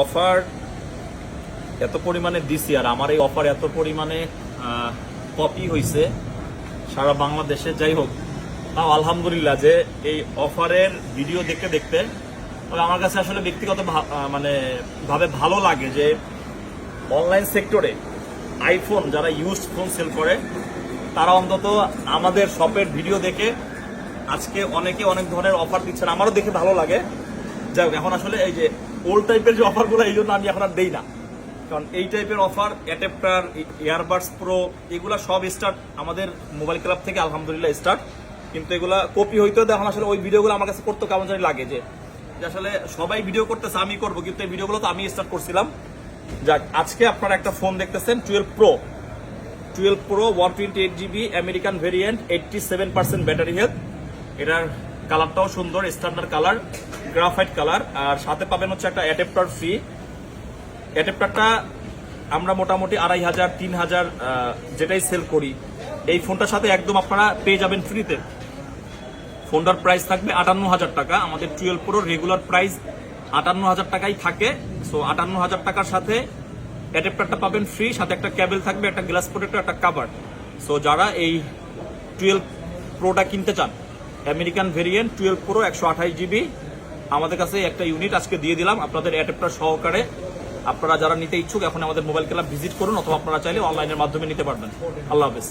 Offer এত পরিমাণে দিছি আর আমার এই অফার এত পরিমাণে কপি হয়েছে সারা বাংলাদেশে। যাই হোক, তাও আলহামদুলিল্লাহ যে এই অফারের ভিডিও দেখতে দেখতে আমার কাছে আসলে ব্যক্তিগত ভাবে ভালো লাগে যে অনলাইন সেক্টরে আইফোন যারা ইউজড ফোন সেল করে তারা অন্তত আমাদের শপের ভিডিও দেখে আজকে অনেকে অনেক ধরনের অফার দিচ্ছেন, আমারও দেখে ভালো লাগে। যাই হোক, এখন আসলে এই যে ওল্ড টাইপের যে অফারগুলো এই জন্য আমি এখন আর দেই না, কারণ এই টাইপের অফার অ্যাডাপ্টার, ইয়ারবাডস প্রো এগুলা সব স্টার্ট আমাদের মোবাইল ক্লাব থেকে আলহামদুলিল্লাহ স্টার্ট। কিন্তু এগুলা কপি হইতেও এখন আসলে ওই ভিডিওগুলো আমার কাছে করতে কেমন জানি লাগে যে আসলে সবাই ভিডিও করতেছে আমি করবো, কিন্তু এই ভিডিওগুলো তো আমি স্টার্ট করছিলাম। যাক, আজকে আপনারা একটা ফোন দেখতেছেন 12 pro 128GB American variant, 87% battery health. এটার কালারটাও সুন্দর, স্ট্যান্ডার্ড কালার, গ্রাফাইট কালার। আর সাথে পাবেন হচ্ছে একটা অ্যাডাপ্টার ফ্রি। অ্যাডাপ্টারটা আমরা মোটামুটি 2500 3000 যেটাই সেল করি, এই ফোনটার সাথে একদম আপনারা পেয়ে যাবেন ফ্রিতে। ফোনটার প্রাইস থাকবে 58,000 টাকা। আমাদের 12 প্রো রেগুলার প্রাইস 58,000 টাকাই থাকে। সো 58,000 টাকার সাথে অ্যাডাপ্টারটা পাবেন ফ্রি, সাথে একটা কেবল থাকবে, একটা গ্লাস প্রোটেক্টর, একটা কভার। সো যারা এই 12 প্রোটা কিনতে চান, আমেরিকান ভেরিয়েন্ট 12 প্রো 128GB, আমাদের কাছে একটা ইউনিট আজকে দিয়ে দিলাম আপনাদের অ্যাডাপ্টার সহকারে। আপনারা যারা নিতে ইচ্ছুক এখন আমাদের মোবাইল ক্লাব ভিজিট করুন, অথবা আপনারা চাইলে অনলাইনের মাধ্যমে নিতে পারবেন। আল্লাহ হাফেজ।